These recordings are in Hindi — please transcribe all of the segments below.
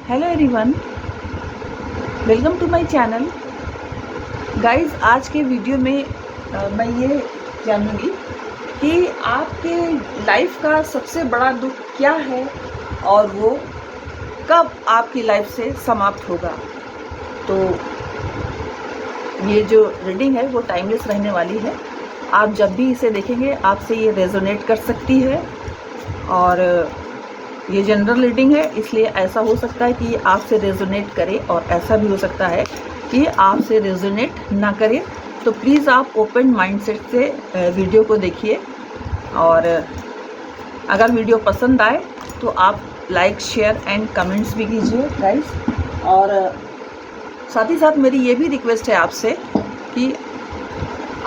Hello everyone, welcome to my channel. Guys, आज के वीडियो में मैं ये जानूंगी कि आपके लाइफ का सबसे बड़ा दुख क्या है और वो कब आपकी लाइफ से समाप्त होगा। तो ये जो रीडिंग है वो टाइमलेस रहने वाली है। आप जब भी इसे देखेंगे आपसे ये रेजोनेट कर सकती है और ये जनरल रीडिंग है, इसलिए ऐसा हो सकता है कि ये आपसे रेजोनेट करे और ऐसा भी हो सकता है कि आपसे रेजोनेट ना करे। तो प्लीज़ आप ओपन माइंडसेट से वीडियो को देखिए और अगर वीडियो पसंद आए तो आप लाइक, शेयर एंड कमेंट्स भी कीजिए गाइस। और साथ ही साथ मेरी ये भी रिक्वेस्ट है आपसे कि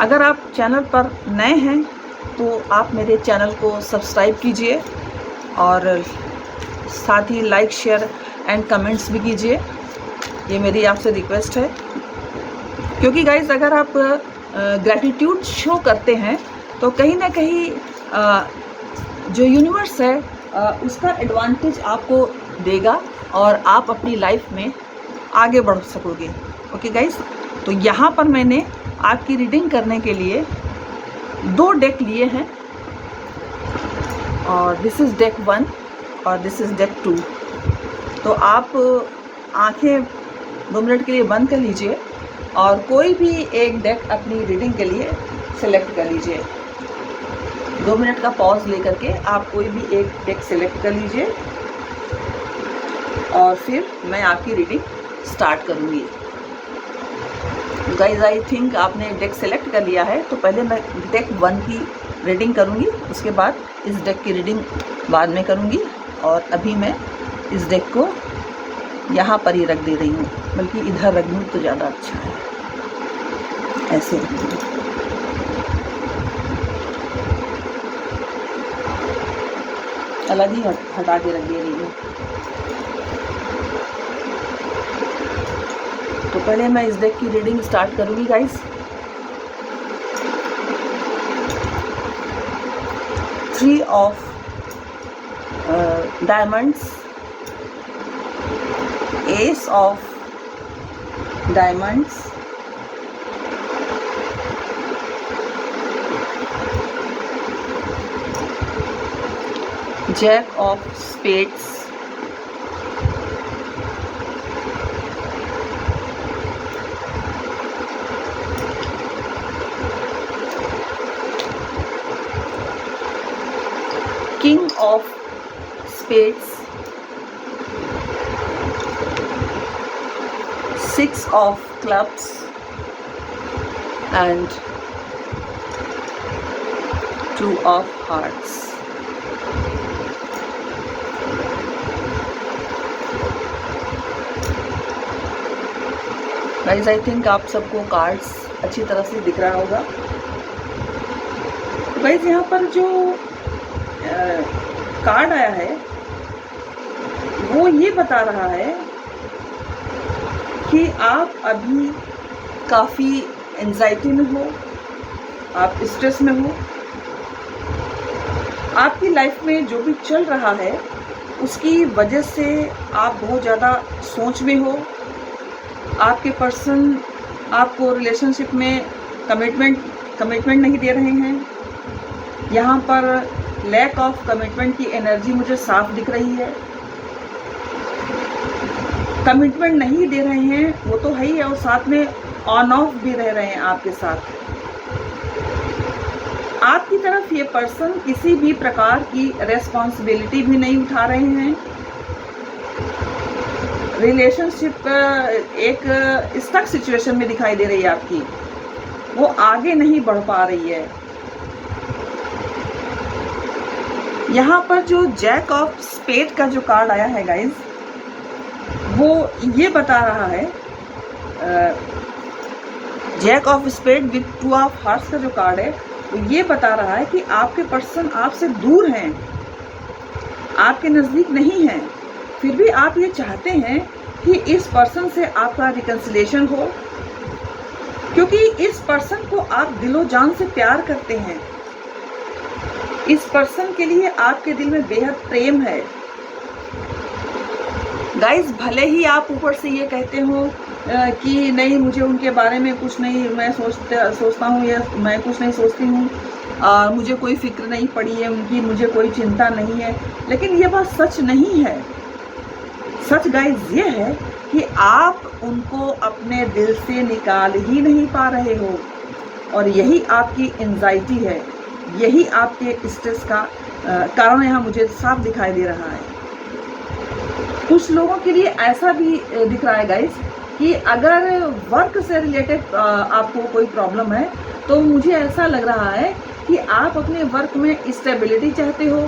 अगर आप चैनल पर नए हैं तो आप मेरे चैनल को सब्सक्राइब कीजिए और साथ ही लाइक, शेयर एंड कमेंट्स भी कीजिए। ये मेरी आपसे रिक्वेस्ट है, क्योंकि गाइज अगर आप ग्रैटिट्यूड शो करते हैं तो कहीं ना कहीं जो यूनिवर्स है उसका एडवांटेज आपको देगा और आप अपनी लाइफ में आगे बढ़ सकोगे। ओके गाइज, तो यहाँ पर मैंने आपकी रीडिंग करने के लिए 2 डेक लिए हैं और दिस इज़ डेक 1 और दिस इज़ डेक 2। तो आप आंखें 2 मिनट के लिए बंद कर लीजिए और कोई भी एक डेक अपनी रीडिंग के लिए सेलेक्ट कर लीजिए। 2 मिनट का पॉज लेकर के आप कोई भी एक डेक सेलेक्ट कर लीजिए और फिर मैं आपकी रीडिंग स्टार्ट करूँगी। गाइज, आई थिंक आपने डेक सेलेक्ट कर लिया है, तो पहले मैं डेक 1 की रीडिंग करूँगी, उसके बाद इस डेक की रीडिंग बाद में करूँगी। और अभी मैं इस डेक को यहाँ पर ही रख दे रही हूँ, बल्कि इधर रख दूँ तो ज़्यादा अच्छा है। ऐसे रख दूँ। अलग ही हटा के रख दे रही हूँ। तो पहले मैं इस डेक की रीडिंग स्टार्ट करूँगी guys. 3 of diamonds, ace of diamonds, jack of spades, king of spades, 6 of clubs and 2 of hearts. Guys, I think आप सबको कार्ड्स अच्छी तरह से दिख रहा होगा। गाइस, यहाँ पर जो कार्ड आया है वो ये बता रहा है कि आप अभी काफ़ी एंजाइटी में हो, आप स्ट्रेस में हो। आपकी लाइफ में जो भी चल रहा है उसकी वजह से आप बहुत ज़्यादा सोच में हो। आपके पर्सन आपको रिलेशनशिप में कमिटमेंट नहीं दे रहे हैं। यहाँ पर लैक ऑफ कमिटमेंट की एनर्जी मुझे साफ दिख रही है। कमिटमेंट नहीं दे रहे हैं वो तो है ही है, और साथ में ऑन ऑफ भी रह रहे हैं आपके साथ। आपकी तरफ ये पर्सन किसी भी प्रकार की रेस्पॉन्सिबिलिटी भी नहीं उठा रहे हैं। रिलेशनशिप एक स्टक सिचुएशन में दिखाई दे रही है आपकी, वो आगे नहीं बढ़ पा रही है। यहाँ पर जो जैक ऑफ स्पेड का जो कार्ड आया है गाइज, वो ये बता रहा है, jack of spade with 2 of hearts का जो कार्ड है वो ये बता रहा है कि आपके पर्सन आपसे दूर हैं, आपके नज़दीक नहीं हैं। फिर भी आप ये चाहते हैं कि इस पर्सन से आपका रिकन्सिलेशन हो, क्योंकि इस पर्सन को आप दिलो जान से प्यार करते हैं। इस पर्सन के लिए आपके दिल में बेहद प्रेम है। गाइस, भले ही आप ऊपर से ये कहते हो कि नहीं, मुझे उनके बारे में कुछ नहीं, मैं सोचता हूँ या मैं कुछ नहीं सोचती हूँ, मुझे कोई फ़िक्र नहीं पड़ी है उनकी, मुझे कोई चिंता नहीं है, लेकिन ये बात सच नहीं है। सच गाइस ये है कि आप उनको अपने दिल से निकाल ही नहीं पा रहे हो, और यही आपकी एंजाइटी है, यही आपके स्ट्रेस का कारण यहाँ मुझे साफ दिखाई दे रहा है। कुछ लोगों के लिए ऐसा भी दिख रहा है गाइस कि अगर वर्क से रिलेटेड आपको कोई प्रॉब्लम है, तो मुझे ऐसा लग रहा है कि आप अपने वर्क में स्टेबिलिटी चाहते हो,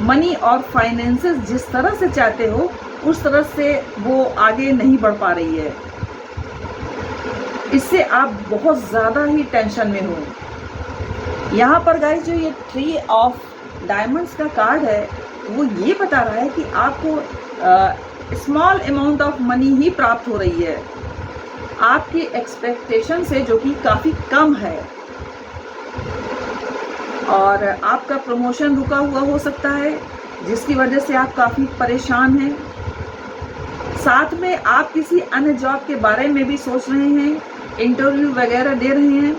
मनी और फाइनेंसेस जिस तरह से चाहते हो उस तरह से वो आगे नहीं बढ़ पा रही है। इससे आप बहुत ज़्यादा ही टेंशन में हो। यहाँ पर गाइस जो ये 3 ऑफ डायमंड्स का कार्ड है वो ये बता रहा है कि आपको स्मॉल अमाउंट ऑफ मनी ही प्राप्त हो रही है आपकी एक्सपेक्टेशन से, जो कि काफ़ी कम है, और आपका प्रमोशन रुका हुआ हो सकता है जिसकी वजह से आप काफ़ी परेशान हैं। साथ में आप किसी अन्य जॉब के बारे में भी सोच रहे हैं, इंटरव्यू वगैरह दे रहे हैं।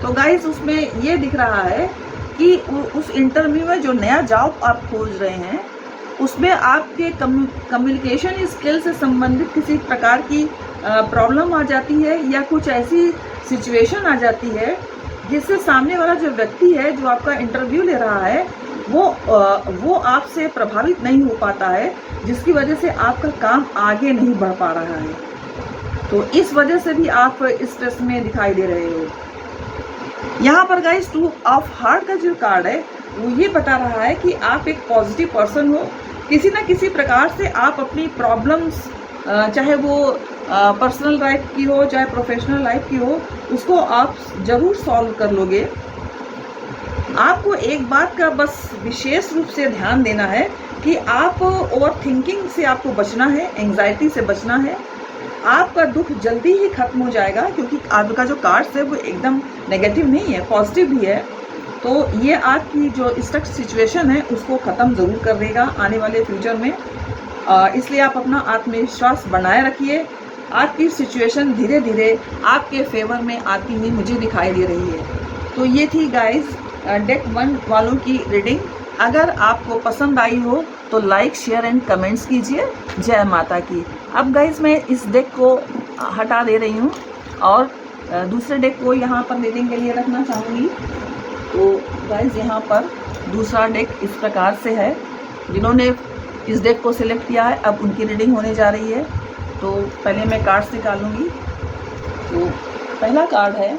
तो गाइस उसमें ये दिख रहा है कि उस इंटरव्यू में जो नया जॉब आप खोज रहे हैं उसमें आपके कम्युनिकेशन स्किल से संबंधित किसी प्रकार की प्रॉब्लम आ जाती है, या कुछ ऐसी सिचुएशन आ जाती है जिससे सामने वाला जो व्यक्ति है जो आपका इंटरव्यू ले रहा है वो आपसे प्रभावित नहीं हो पाता है, जिसकी वजह से आपका काम आगे नहीं बढ़ पा रहा है। तो इस वजह से भी आप स्ट्रेस में दिखाई दे रहे हो। यहाँ पर गाइस 2 ऑफ हार्ट का जो कार्ड है वो ये बता रहा है कि आप एक पॉजिटिव पर्सन हो, किसी ना किसी प्रकार से आप अपनी प्रॉब्लम्स, चाहे वो पर्सनल लाइफ की हो चाहे प्रोफेशनल लाइफ की हो, उसको आप ज़रूर सॉल्व कर लोगे। आपको एक बात का बस विशेष रूप से ध्यान देना है कि आप ओवर थिंकिंग से आपको बचना है, एंग्जाइटी से बचना है। आपका दुख जल्दी ही खत्म हो जाएगा, क्योंकि आपका जो कार्ड्स है वो एकदम नेगेटिव नहीं है, पॉजिटिव भी है। तो ये आपकी जो स्टक सिचुएशन है उसको ख़त्म ज़रूर कर देगा आने वाले फ्यूचर में। इसलिए आप अपना आत्मविश्वास बनाए रखिए। आपकी सिचुएशन धीरे धीरे आपके फेवर में आती हुई मुझे दिखाई दे रही है। तो ये थी गाइस डेक 1 वालों की रीडिंग। अगर आपको पसंद आई हो तो लाइक, शेयर एंड कमेंट्स कीजिए। जय माता की। अब गाइस मैं इस डेक को हटा दे रही हूँ और दूसरे डेक को यहाँ पर रीडिंग के लिए रखना चाहूँगी। तो गाइस यहाँ पर दूसरा डेक इस प्रकार से है। जिन्होंने इस डेक को सिलेक्ट किया है अब उनकी रीडिंग होने जा रही है। तो पहले मैं कार्ड्स निकालूंगी। तो पहला कार्ड है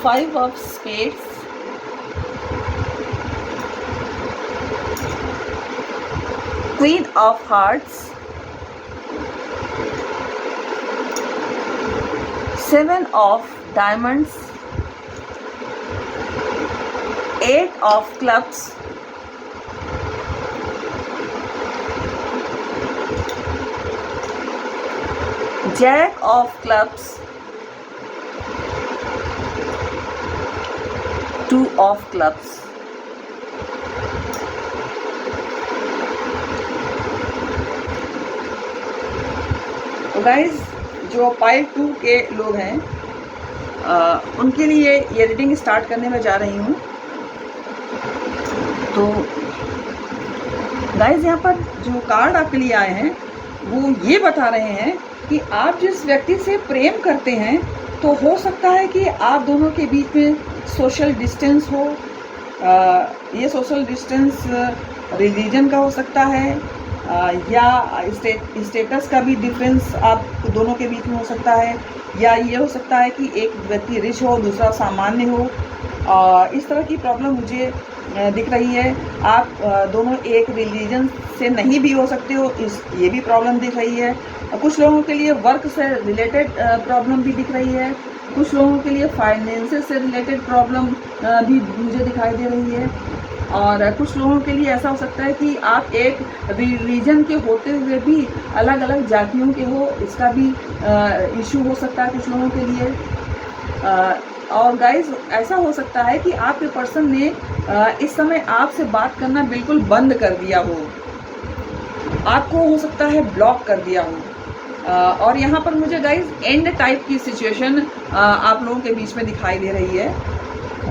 5 of spades, queen of hearts, 7 of diamonds, 8 of clubs, jack of clubs, 2 of clubs. तो गाइज जो पाइल 2 के लोग हैं उनके लिए ये रीडिंग स्टार्ट करने में जा रही हूँ। तो गाइज यहाँ पर जो कार्ड आपके लिए आए हैं वो ये बता रहे हैं कि आप जिस व्यक्ति से प्रेम करते हैं तो हो सकता है कि आप दोनों के बीच में सोशल डिस्टेंस हो। ये सोशल डिस्टेंस रिलीजन का हो सकता है या स्टेटस का भी डिफरेंस आप दोनों के बीच में हो सकता है, या ये हो सकता है कि एक व्यक्ति रिच हो दूसरा सामान्य हो। इस तरह की प्रॉब्लम मुझे दिख रही है। आप दोनों एक रिलीजन से नहीं भी हो सकते हो, ये भी प्रॉब्लम दिख रही है। कुछ लोगों के लिए वर्क से रिलेटेड प्रॉब्लम भी दिख रही है। कुछ लोगों के लिए फाइनेंसेस से रिलेटेड प्रॉब्लम भी मुझे दिखाई दे रही है। और कुछ लोगों के लिए ऐसा हो सकता है कि आप एक रिलीजन के होते हुए भी अलग अलग जातियों के हो, इसका भी इशू हो सकता है कुछ लोगों के लिए। और गाइस ऐसा हो सकता है कि आपके पर्सन ने इस समय आपसे बात करना बिल्कुल बंद कर दिया हो। आपको हो सकता है ब्लॉक कर दिया हो, और यहाँ पर मुझे गाइज एंड टाइप की सिचुएशन आप लोगों के बीच में दिखाई दे रही है।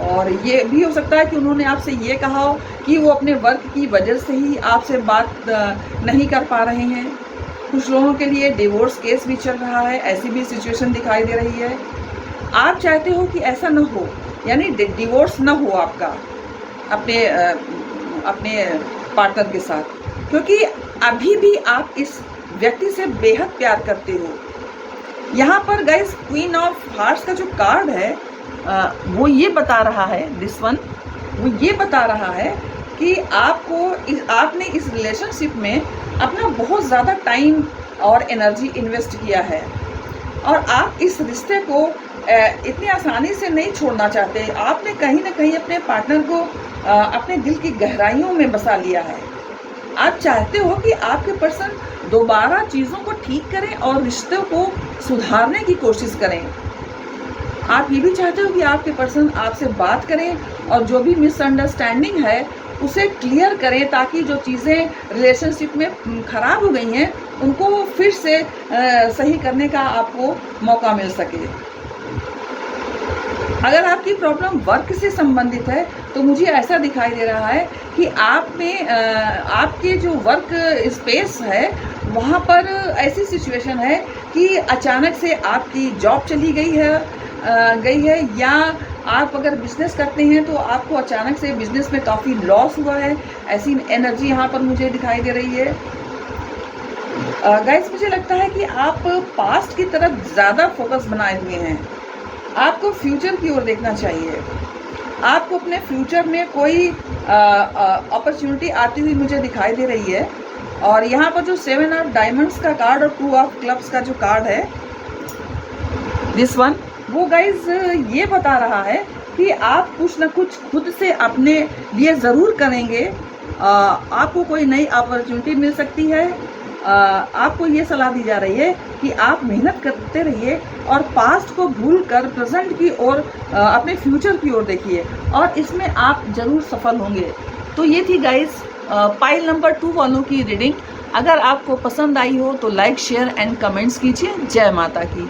और ये भी हो सकता है कि उन्होंने आपसे ये कहा हो कि वो अपने वर्क की वजह से ही आपसे बात नहीं कर पा रहे हैं। कुछ लोगों के लिए डिवोर्स केस भी चल रहा है, ऐसी भी सिचुएशन दिखाई दे रही है। आप चाहते हो कि ऐसा न हो, यानी डिवोर्स न हो आपका अपने पार्टनर के साथ, क्योंकि अभी भी आप इस व्यक्ति से बेहद प्यार करते हो। यहाँ पर गाइस क्वीन ऑफ हार्ट्स का जो कार्ड है वो ये बता रहा है, दिस वन वो ये बता रहा है कि आपने इस रिलेशनशिप में अपना बहुत ज़्यादा टाइम और एनर्जी इन्वेस्ट किया है, और आप इस रिश्ते को इतनी आसानी से नहीं छोड़ना चाहते। आपने कहीं ना कहीं अपने पार्टनर को अपने दिल की गहराइयों में बसा लिया है। आप चाहते हो कि आपके पर्सन दोबारा चीज़ों को ठीक करें और रिश्तों को सुधारने की कोशिश करें। आप ये भी चाहते हो कि आपके पर्सन आपसे बात करें और जो भी मिसअंडरस्टैंडिंग है उसे क्लियर करें, ताकि जो चीज़ें रिलेशनशिप में ख़राब हो गई हैं उनको फिर से सही करने का आपको मौका मिल सके। अगर आपकी प्रॉब्लम वर्क से संबंधित है तो मुझे ऐसा दिखाई दे रहा है कि आप में आपके जो वर्क स्पेस है वहाँ पर ऐसी सिचुएशन है कि अचानक से आपकी जॉब चली गई है, या आप अगर बिज़नेस करते हैं तो आपको अचानक से बिज़नेस में काफ़ी लॉस हुआ है। ऐसी एनर्जी यहाँ पर मुझे दिखाई दे रही है। गाइस, मुझे लगता है कि आप पास्ट की तरफ ज़्यादा फोकस बनाए हुए हैं। आपको फ्यूचर की ओर देखना चाहिए। आपको अपने फ्यूचर में कोई अपॉर्चुनिटी आती हुई मुझे दिखाई दे रही है। और यहाँ पर जो 7 ऑफ डायमंड्स का कार्ड और 2 ऑफ क्लब्स का जो कार्ड है, दिस वन, वो गाइज ये बता रहा है कि आप कुछ ना कुछ खुद से अपने लिए ज़रूर करेंगे। आपको कोई नई अपॉर्चुनिटी मिल सकती है। आपको ये सलाह दी जा रही है कि आप मेहनत करते रहिए और पास्ट को भूल कर प्रेजेंट की ओर, अपने फ्यूचर की ओर देखिए, और इसमें आप ज़रूर सफल होंगे। तो ये थी गाइस पाइल नंबर 2 वालों की रीडिंग। अगर आपको पसंद आई हो तो लाइक, शेयर एंड कमेंट्स कीजिए। जय माता की।